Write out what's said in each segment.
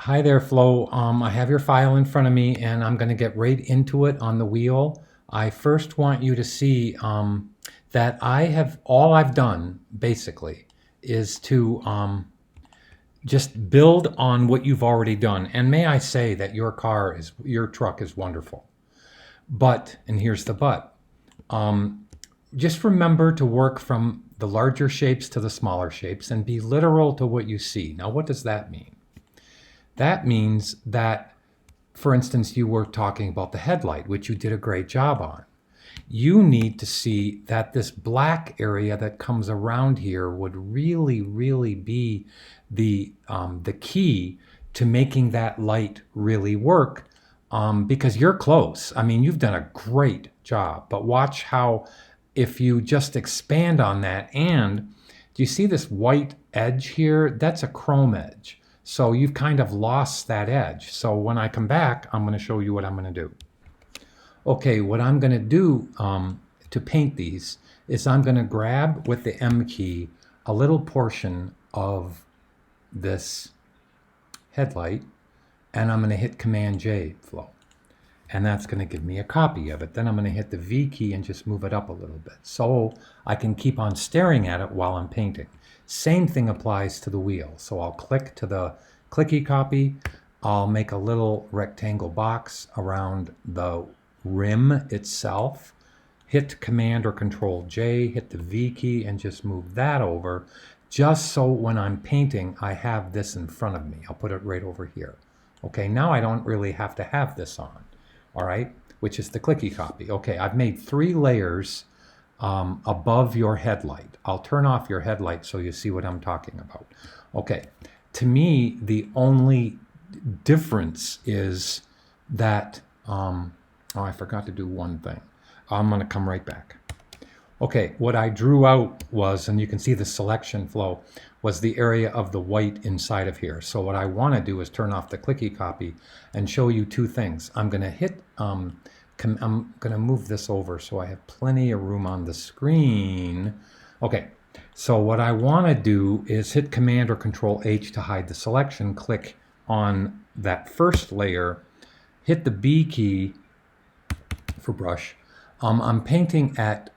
Hi there, Flo. I have your file in front of me and I'm going to get right into it on the wheel. I first want you to see that all I've done basically is to just build on what you've already done. And may I say that your truck is wonderful. But, and here's the but, just remember to work from the larger shapes to the smaller shapes and be literal to what you see. Now, what does that mean? That means that, for instance, you were talking about the headlight, which you did a great job on. You need to see that this black area that comes around here would really, really be the key to making that light really work, because you're close. I mean, you've done a great job, but watch how if you just expand on that, and do you see this white edge here? That's a chrome edge. So you've kind of lost that edge. So when I come back, I'm going to show you what I'm going to do. Okay, what I'm going to do to paint these is I'm going to grab with the M key a little portion of this headlight, and I'm going to hit Command J, Flo. And that's going to give me a copy of it. Then I'm going to hit the V key and just move it up a little bit so I can keep on staring at it while I'm painting. Same thing applies to the wheel. So I'll click to the clicky copy. I'll make a little rectangle box around the rim itself. Hit Command or Control J, hit the V key and just move that over, just so when I'm painting, I have this in front of me. I'll put it right over here. Okay, now I don't really have to have this on, all right, which is the clicky copy. Okay, I've made 3 layers above your headlight. I'll turn off your headlight so you see what I'm talking about. Okay, to me, the only difference is that, oh, I forgot to do one thing. I'm going to come right back. Okay, what I drew out was, and you can see the selection flow, was the area of the white inside of here. So what I want to do is turn off the clicky copy and show you 2 things. I'm going to hit, I'm going to move this over so I have plenty of room on the screen. Okay, so what I want to do is hit Command or Control H to hide the selection, click on that first layer, hit the B key for brush. I'm painting at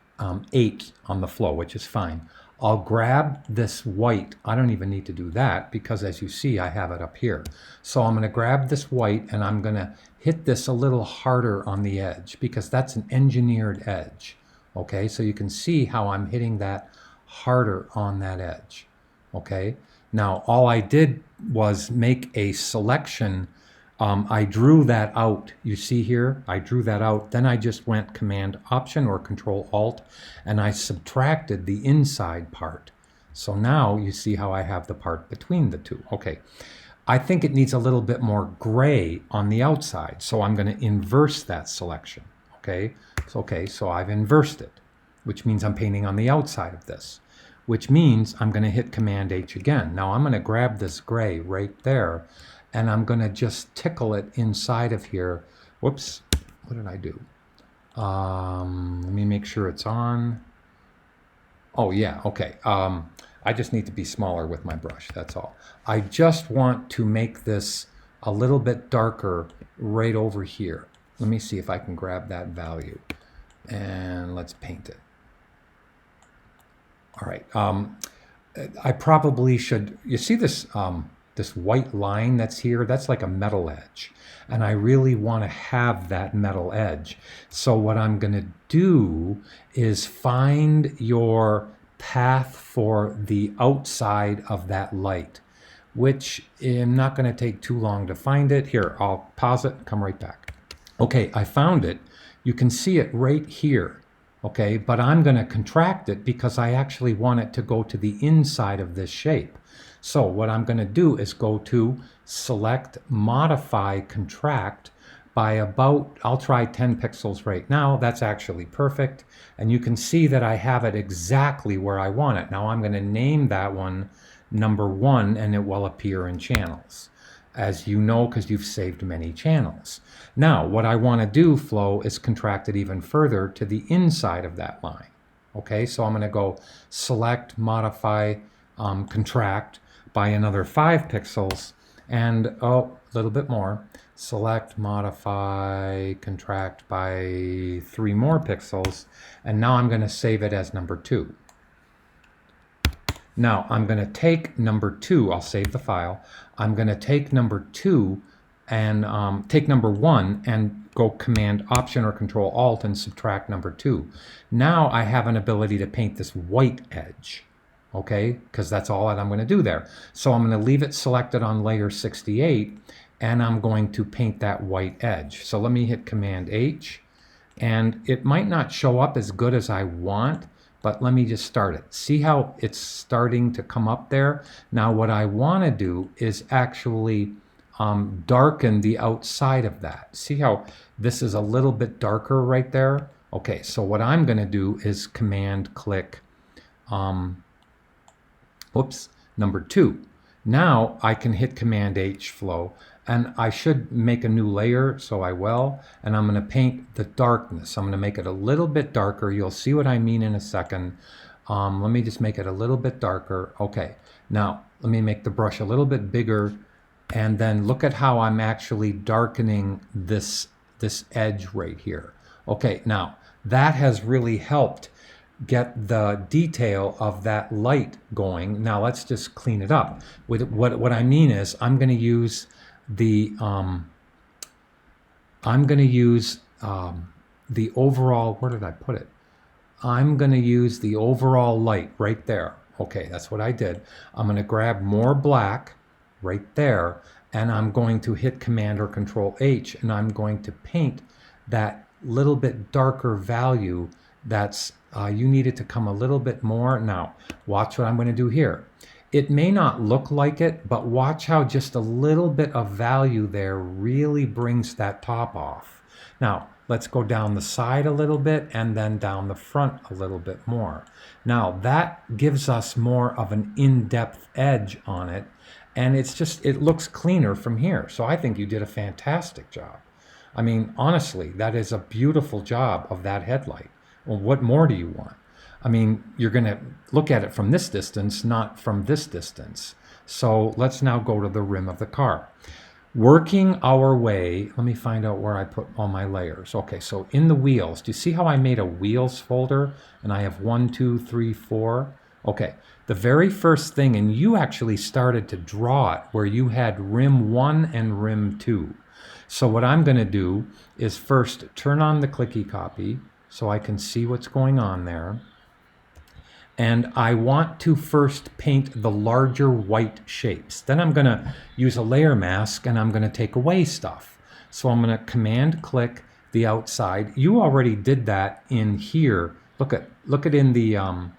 8 on the flow, which is fine. I'll grab this white. I don't even need to do that because as you see, I have it up here. So I'm going to grab this white and I'm going to hit this a little harder on the edge because that's an engineered edge. Okay, so you can see how I'm hitting that harder on that edge. Okay, now all I did was make a selection. I drew that out. You see here, I drew that out. Then I just went Command Option or Control Alt, and I subtracted the inside part. So now you see how I have the part between the two. Okay, I think it needs a little bit more gray on the outside, so I'm going to inverse that selection. Okay, so I've inversed it, which means I'm painting on the outside of this, which means I'm going to hit Command H again. Now I'm going to grab this gray right there, and I'm going to just tickle it inside of here. Whoops, what did I do? Let me make sure it's on. Oh yeah, okay. I just need to be smaller with my brush, that's all. I just want to make this a little bit darker right over here. Let me see if I can grab that value. And let's paint it. All right. I probably should, you see this, this white line that's here, that's like a metal edge. And I really want to have that metal edge. So what I'm going to do is find your path for the outside of that light, which I'm not going to take too long to find it. Here, I'll pause it, come right back. Okay, I found it. You can see it right here. Okay, but I'm going to contract it because I actually want it to go to the inside of this shape. So what I'm going to do is go to Select, Modify, Contract by about, I'll try 10 pixels right now. That's actually perfect. And you can see that I have it exactly where I want it. Now I'm going to name that one number 1 and it will appear in channels, as you know, because you've saved many channels. Now, what I want to do, Flo, is contract it even further to the inside of that line. Okay, so I'm going to go Select, Modify, Contract by another 5 pixels, And oh, a little bit more. Select, modify, contract by 3 more pixels. And now I'm going to save it as number 2. Now I'm going to take number 2, I'll save the file. I'm going to take number 2 and take number 1 and go Command Option or Control Alt and subtract number 2. Now I have an ability to paint this white edge, okay, because that's all that I'm going to do there. So I'm going to leave it selected on layer 68 and I'm going to paint that white edge. So let me hit Command H, and it might not show up as good as I want, but let me just start it. See how it's starting to come up there? Now what I want to do is actually darken the outside of that. See how this is a little bit darker right there? Okay, so what I'm going to do is Command click number 2. Now I can hit Command H flow, and I should make a new layer, so I will, and I'm going to paint the darkness. I'm going to make it a little bit darker. You'll see what I mean in a second. Let me just make it a little bit darker. Okay, now let me make the brush a little bit bigger, and then look at how I'm actually darkening this edge right here. Okay, now that has really helped get the detail of that light going. Now let's just clean it up. With what I mean is I'm going to use the the overall, where did I put it? I'm going to use the overall light right there. Okay, that's what I did. I'm going to grab more black right there, and I'm going to hit Command or Control H, and I'm going to paint that little bit darker value. That's you need it to come a little bit more. Now watch what I'm going to do here. It may not look like it, but watch how just a little bit of value there really brings that top off. Now let's go down the side a little bit and then down the front a little bit more. Now that gives us more of an in-depth edge on it, and it looks cleaner from here. So I think you did a fantastic job. I mean, honestly, that is a beautiful job of that headlight. Well, what more do you want? I mean, you're going to look at it from this distance, not from this distance. So let's now go to the rim of the car. Working our way, let me find out where I put all my layers. Okay, so in the wheels, do you see how I made a wheels folder? And I have 1, 2, 3, 4. Okay, the very first thing, and you actually started to draw it where you had rim 1 and rim 2. So what I'm going to do is first turn on the clicky copy so I can see what's going on there. And I want to first paint the larger white shapes. Then I'm going to use a layer mask and I'm going to take away stuff. So I'm going to Command click the outside. You already did that in here. Look at in the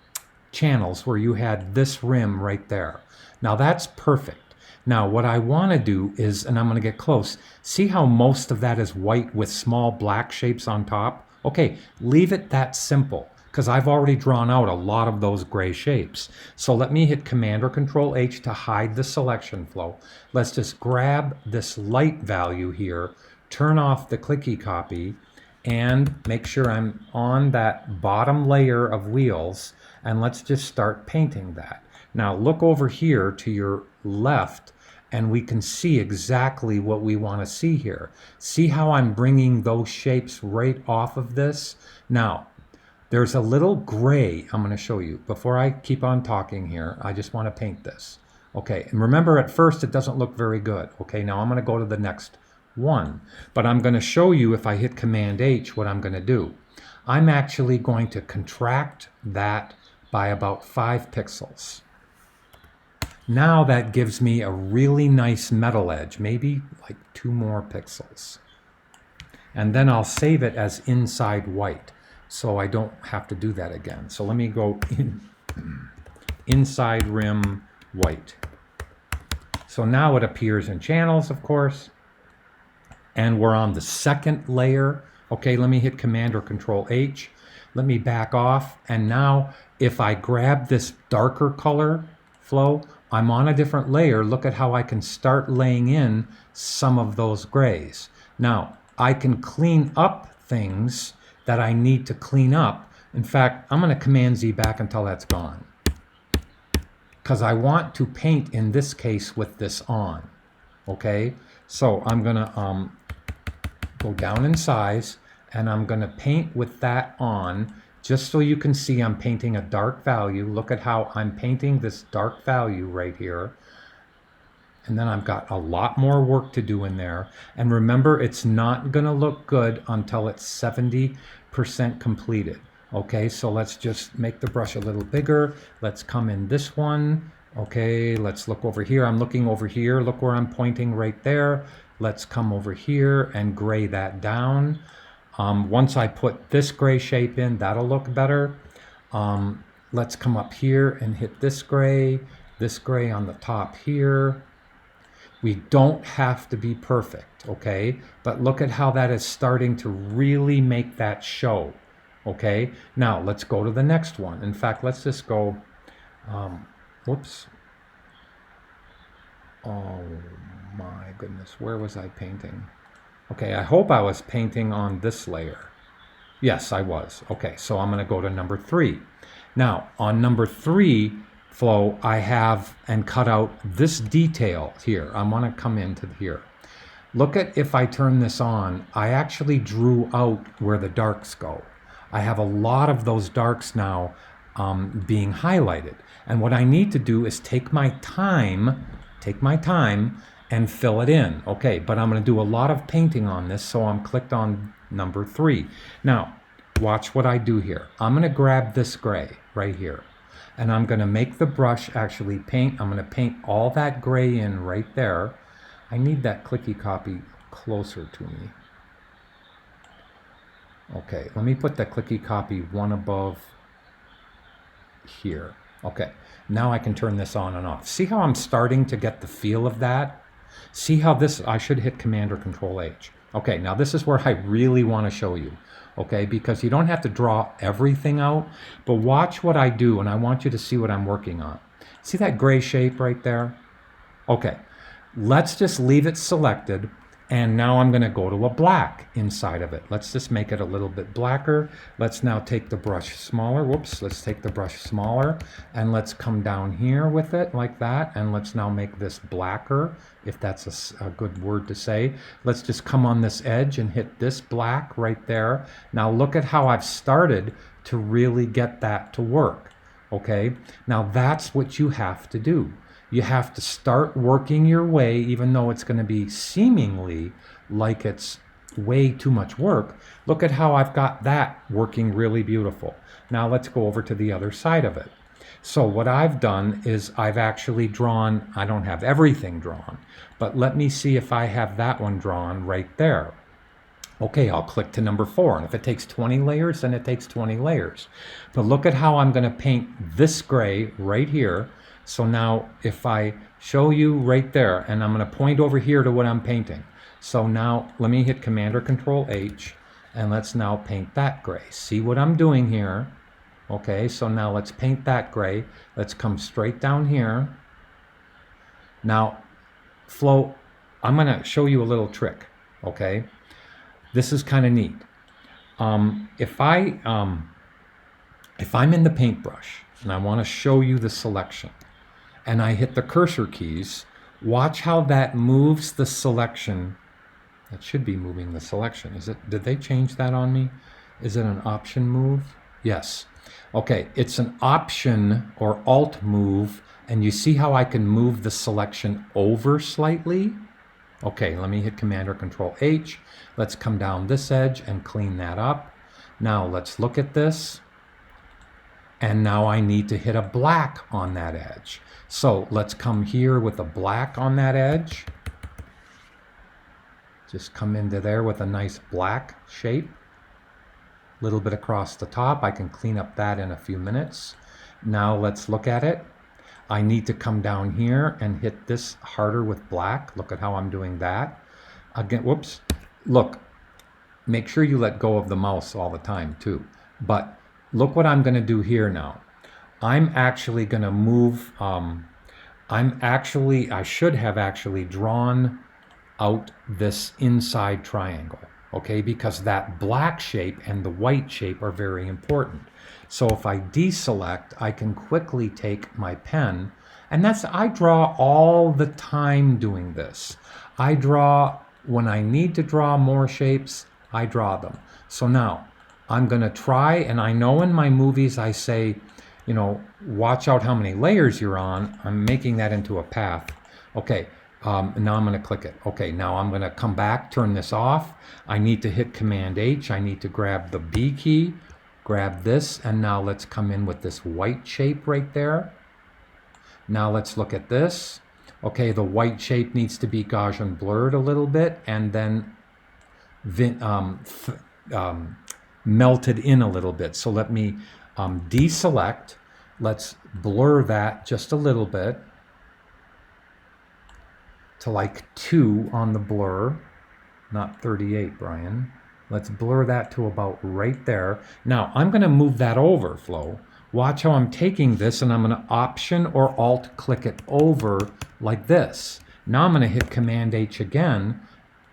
channels where you had this rim right there. Now that's perfect. Now what I want to do is, and I'm going to get close, see how most of that is white with small black shapes on top? Okay, leave it that simple, because I've already drawn out a lot of those gray shapes. So let me hit Command or Control H to hide the selection flow. Let's just grab this light value here, turn off the clicky copy, and make sure I'm on that bottom layer of wheels, and let's just start painting that. Now look over here to your left, and we can see exactly what we want to see here. See how I'm bringing those shapes right off of this? Now, there's a little gray I'm going to show you. Before I keep on talking here, I just want to paint this. Okay, and remember at first it doesn't look very good. Okay, now I'm going to go to the next one. But I'm going to show you if I hit Command H what I'm going to do. I'm actually going to contract that by about 5 pixels. Now that gives me a really nice metal edge, maybe like 2 more pixels. And then I'll save it as inside white, so I don't have to do that again. So let me go inside rim white. So now it appears in channels, of course, and we're on the second layer. Okay, let me hit Command or Control H. Let me back off, and now if I grab this darker color flow, I'm on a different layer. Look at how I can start laying in some of those grays. Now, I can clean up things that I need to clean up. In fact, I'm going to Command Z back until that's gone, because I want to paint in this case with this on. okay? So I'm gonna go down in size, and I'm gonna paint with that on, just so you can see I'm painting a dark value. Look at how I'm painting this dark value right here. And then I've got a lot more work to do in there. And remember, it's not gonna look good until it's 70% completed. Okay, so let's just make the brush a little bigger. Let's come in this one. Okay, let's look over here. I'm looking over here. Look where I'm pointing right there. Let's come over here and gray that down. Once I put this gray shape in, that'll look better. Let's come up here and hit this gray on the top here. We don't have to be perfect, okay? But look at how that is starting to really make that show, okay? Now, let's go to the next one. In fact, let's just go, whoops. Oh my goodness, where was I painting? Okay, I hope I was painting on this layer. Yes, I was. Okay, so I'm gonna go to number 3. Now, on number 3, Flo, I have and cut out this detail here. I want to come into here. Look at, if I turn this on, I actually drew out where the darks go. I have a lot of those darks now being highlighted. And what I need to do is take my time and fill it in. Okay, but I'm going to do a lot of painting on this, so I'm clicked on number 3. Now, watch what I do here. I'm going to grab this gray right here, and I'm going to make the brush actually paint. I'm going to paint all that gray in right there. I need that clicky copy closer to me. Okay, let me put the clicky copy one above here. Okay, now I can turn this on and off. See how I'm starting to get the feel of that? See how this, I should hit Command or Control H. Okay, now this is where I really want to show you. Okay, because you don't have to draw everything out, but watch what I do, and I want you to see what I'm working on. See that gray shape right there? Okay, let's just leave it selected, and now I'm going to go to a black inside of it. Let's just make it a little bit blacker. Let's now take the brush smaller. Whoops, let's take the brush smaller, and let's come down here with it like that, and let's now make this blacker, if that's a good word to say. Let's just come on this edge and hit this black right there. Now look at how I've started to really get that to work, okay? Now that's what you have to do. You have to start working your way, even though it's going to be seemingly like it's way too much work. Look at how I've got that working really beautiful. Now let's go over to the other side of it. So what I've done is I've actually drawn, I don't have everything drawn, but let me see if I have that one drawn right there. Okay, I'll click to number 4, and if it takes 20 layers, then it takes 20 layers. But look at how I'm going to paint this gray right here. So now if I show you right there, and I'm going to point over here to what I'm painting. So now let me hit Command or Control H, and let's now paint that gray. See what I'm doing here? Okay, so now let's paint that gray. Let's come straight down here. Now, Flo, I'm going to show you a little trick, okay? This is kind of neat. If I'm in the paintbrush and I want to show you the selection, and I hit the cursor keys, watch how that moves the selection. That should be moving the selection. Is it? Did they change that on me? Is it an option move? Yes. Okay, it's an option or alt move, and you see how I can move the selection over slightly? Okay, let me hit Command or Control H. Let's come down this edge and clean that up. Now let's look at this. And now I need to hit a black on that edge. So let's come here with a black on that edge. Just come into there with a nice black shape. A little bit across the top. I can clean up that in a few minutes. Now let's look at it. I need to come down here and hit this harder with black. Look at how I'm doing that. Again, whoops. Look, make sure you let go of the mouse all the time too. But look what I'm going to do here now. I'm actually going to move, I should have actually drawn out this inside triangle, okay? Because that black shape and the white shape are very important. So if I deselect, I can quickly take my pen And I draw all the time doing this. I draw when I need to draw more shapes, I draw them. So now I'm going to try, and I know in my movies I say, you know, watch out how many layers you're on. I'm making that into a path. Okay, now I'm going to click it. Okay, now I'm going to come back, turn this off. I need to hit Command H. I need to grab the B key, grab this, and now let's come in with this white shape right there. Now let's look at this. Okay, the white shape needs to be Gaussian blurred a little bit and then melted in a little bit. So let me deselect. Let's blur that just a little bit to like 2 on the blur, not 38, Brian. Let's blur that to about right there. Now I'm going to move that over, Flo. Watch how I'm taking this and I'm going to Option or Alt click it over like this. Now I'm going to hit Command H again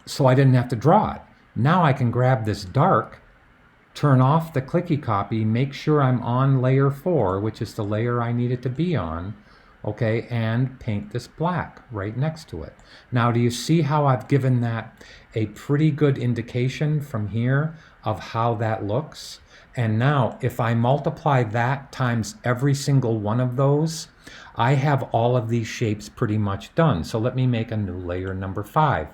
so I didn't have to draw it. Now I can grab this dark, turn off the clicky copy, make sure I'm on layer 4, which is the layer I need it to be on, okay, and paint this black right next to it. Now do you see how I've given that a pretty good indication from here of how that looks? And now if I multiply that times every single one of those, I have all of these shapes pretty much done. So let me make a new layer number 5.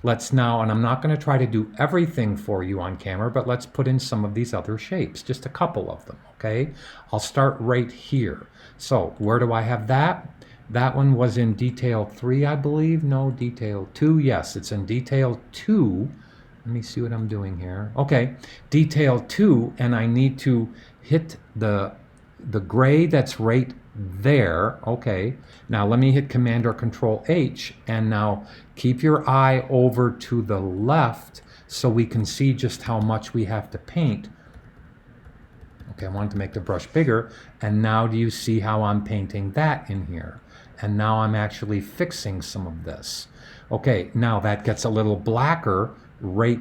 Let's now, and I'm not going to try to do everything for you on camera, but let's put in some of these other shapes, just a couple of them, okay? I'll start right here. So where do I have that? That one was in detail 3, I believe. No, detail 2. Yes, it's in detail 2. Let me see what I'm doing here. Okay, detail 2, and I need to hit the gray that's right there. Okay, now let me hit Command or Control H, and now keep your eye over to the left so we can see just how much we have to paint. Okay, I wanted to make the brush bigger, and now do you see how I'm painting that in here? And now I'm actually fixing some of this. Okay, now that gets a little blacker right,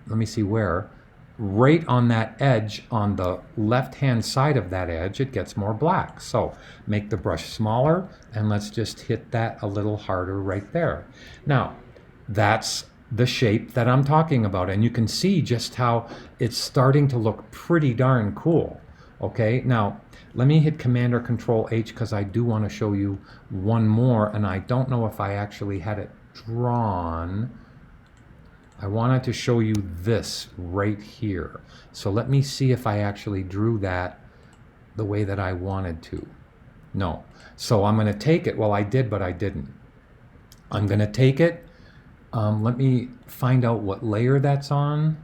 let me see where, right on that edge on the left-hand side of that edge, it gets more black. So make the brush smaller, and let's just hit that a little harder right there. Now, that's the shape that I'm talking about, and you can see just how it's starting to look pretty darn cool. Okay, now let me hit Command or Control H because I do want to show you one more, and I don't know if I actually had it drawn. I wanted to show you this right here. So let me see if I actually drew that the way that I wanted to. No. So I'm going to take it. Well, I did, but I didn't. I'm going to take it. Let me find out what layer that's on.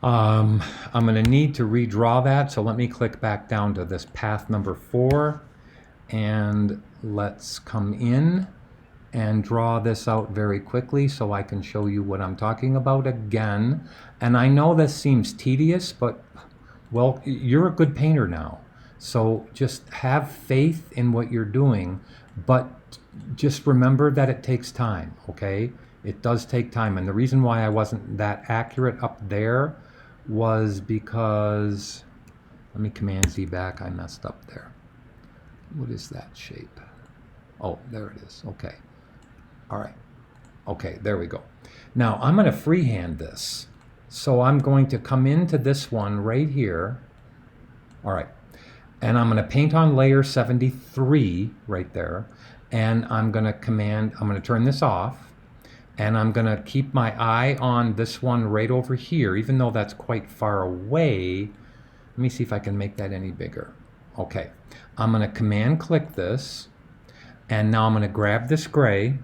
I'm going to need to redraw that, so let me click back down to this path number 4, and let's come in and draw this out very quickly so I can show you what I'm talking about again. And I know this seems tedious, but, well, you're a good painter now, so just have faith in what you're doing, but just remember that it takes time, okay? It does take time, and the reason why I wasn't that accurate up there was because, let me Command Z back, I messed up there. What is that shape? Oh, there it is, okay. All right, okay, there we go. Now I'm gonna freehand this. So I'm going to come into this one right here. All right, and I'm gonna paint on layer 73 right there, and I'm gonna turn this off, and I'm going to keep my eye on this one right over here, even though that's quite far away. Let me see if I can make that any bigger. Okay, I'm going to Command click this, and now I'm going to grab this gray.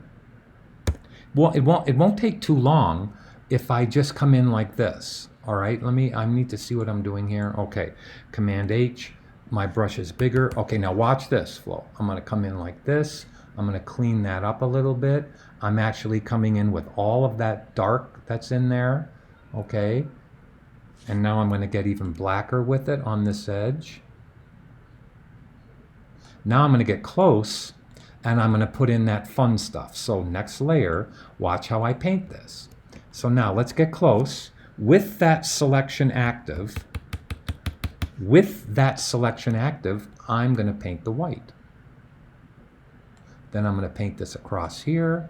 Well, it won't take too long if I just come in like this. All right, I need to see what I'm doing here. Okay, Command H, my brush is bigger. Okay, now watch this, Flo. I'm going to come in like this. I'm going to clean that up a little bit. I'm actually coming in with all of that dark that's in there, okay? And now I'm going to get even blacker with it on this edge. Now I'm going to get close, and I'm going to put in that fun stuff. So next layer, watch how I paint this. So now let's get close. with that selection active, I'm going to paint the white. Then I'm going to paint this across here.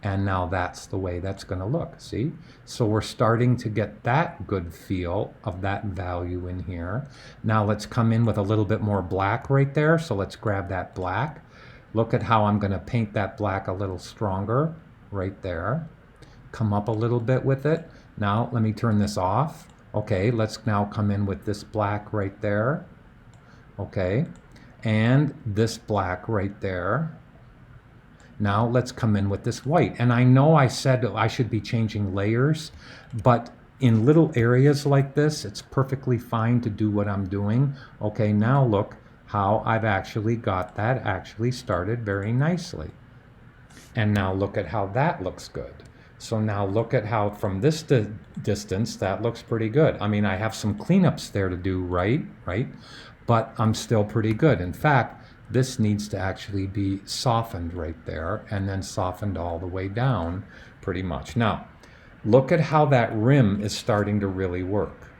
And now that's the way that's going to look, see? So we're starting to get that good feel of that value in here. Now let's come in with a little bit more black right there. So let's grab that black. Look at how I'm going to paint that black a little stronger right there. Come up a little bit with it. Now let me turn this off. Okay, let's now come in with this black right there. Okay, and this black right there. Now let's come in with this white. And I know I said I should be changing layers, but in little areas like this, it's perfectly fine to do what I'm doing. Okay, now look how I've actually got that actually started very nicely. And now look at how that looks good. So now look at how from this distance, that looks pretty good. I mean, I have some cleanups there to do, right? But I'm still pretty good. In fact, this needs to actually be softened right there and then softened all the way down pretty much. Now, look at how that rim is starting to really work.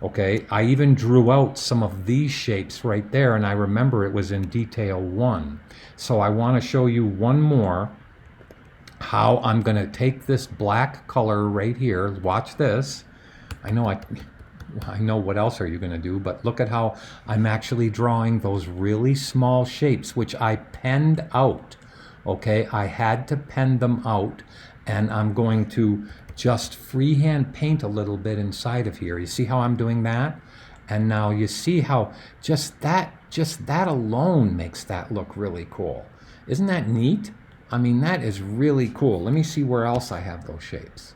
Okay, I even drew out some of these shapes right there, and I remember it was in detail 1. So I want to show you one more how I'm going to take this black color right here. Watch this. I know what else are you going to do, but look at how I'm actually drawing those really small shapes, which I penned out. Okay, I had to pen them out, and I'm going to just freehand paint a little bit inside of here. You see how I'm doing that? And now you see how just that alone makes that look really cool. Isn't that neat? I mean, that is really cool. Let me see where else I have those shapes.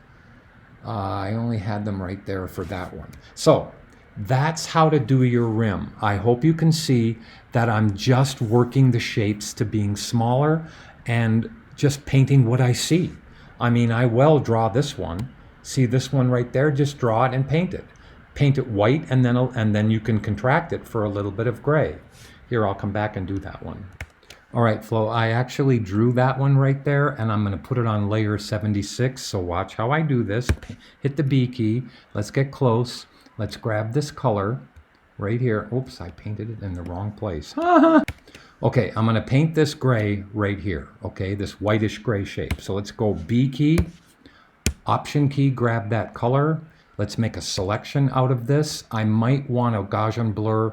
I only had them right there for that one. So that's how to do your rim. I hope you can see that I'm just working the shapes to being smaller and just painting what I see. I mean, I will draw this one. See this one right there? Just draw it and paint it. Paint it white, and then you can contract it for a little bit of gray. Here, I'll come back and do that one. All right, Flo, I actually drew that one right there, and I'm going to put it on layer 76. So watch how I do this. Hit the B key. Let's get close. Let's grab this color right here. Oops, I painted it in the wrong place. Okay, I'm going to paint this gray right here. Okay, this whitish gray shape. So let's go B key, Option key, grab that color. Let's make a selection out of this. I might want to Gaussian blur.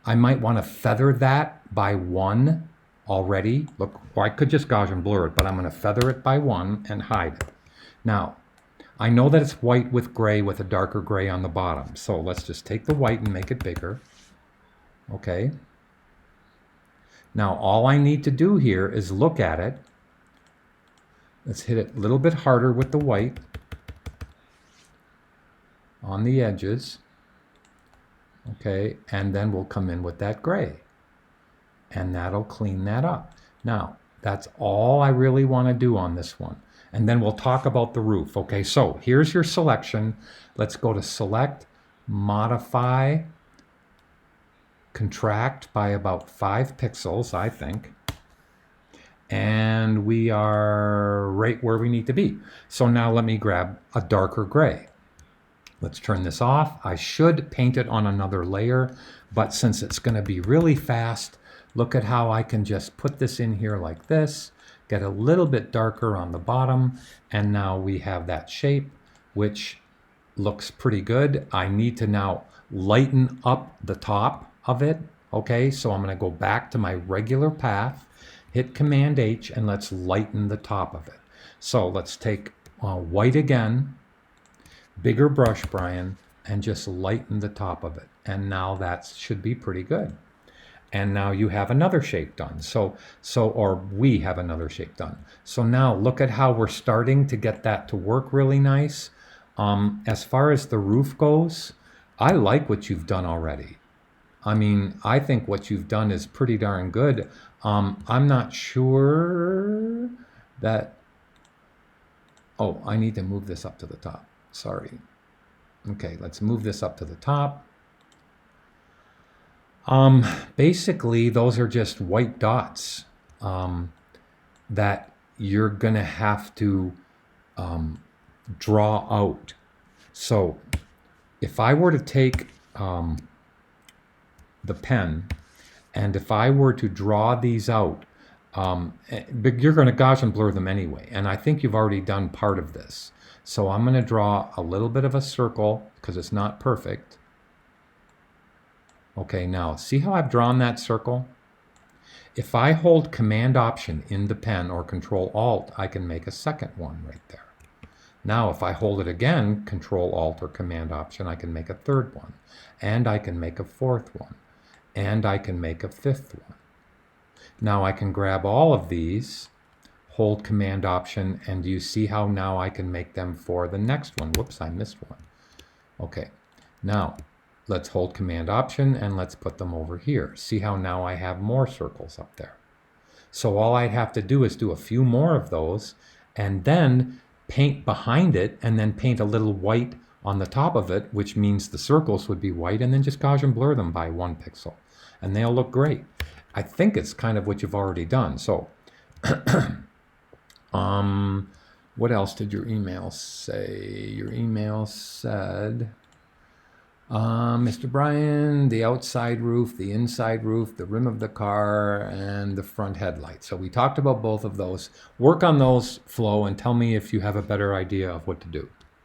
I might want to feather that by 1. Already, look, or I could just Gaussian blur it, but I'm going to feather it by 1 and hide it. Now, I know that it's white with gray with a darker gray on the bottom. So let's just take the white and make it bigger. Okay. Now, all I need to do here is look at it. Let's hit it a little bit harder with the white on the edges. Okay, and then we'll come in with that gray. And that'll clean that up. Now, that's all I really want to do on this one. And then we'll talk about the roof. Okay, so here's your selection. Let's go to Select, Modify, Contract by about 5 pixels, I think. And we are right where we need to be. So now let me grab a darker gray. Let's turn this off. I should paint it on another layer, but since it's going to be really fast, look at how I can just put this in here like this, get a little bit darker on the bottom, and now we have that shape, which looks pretty good. I need to now lighten up the top of it. Okay, so I'm going to go back to my regular path, hit Command H, and let's lighten the top of it. So let's take white again, bigger brush, Brian, and just lighten the top of it. And now that should be pretty good. And now you have another shape done. Or we have another shape done. So now look at how we're starting to get that to work really nice. As far as the roof goes, I like what you've done already. I mean, I think what you've done is pretty darn good. I'm not sure that, oh, I need to move this up to the top. Sorry. Okay, let's move this up to the top. Basically, those are just white dots that you're gonna have to draw out. So if I were to take the pen, and if I were to draw these out, but you're going to Gaussian blur them anyway, and I think you've already done part of this. So I'm going to draw a little bit of a circle because it's not perfect. Okay, now see how I've drawn that circle? If I hold Command Option in the pen or Control Alt, I can make a second one right there. Now if I hold it again, Control Alt or Command Option, I can make a third one, and I can make a fourth one, and I can make a fifth one. Now I can grab all of these, hold Command Option, and you see how now I can make them for the next one. Whoops, I missed one. Okay, now let's hold Command Option and let's put them over here. See how now I have more circles up there. So all I'd have to do is do a few more of those and then paint behind it and then paint a little white on the top of it, which means the circles would be white, and then just Gaussian blur them by 1 pixel and they'll look great. I think it's kind of what you've already done. So what else did your email say? Your email said, Mr. Brian, the outside roof, the inside roof, the rim of the car, and the front headlight. So we talked about both of those. Work on those, Flo, and tell me if you have a better idea of what to do.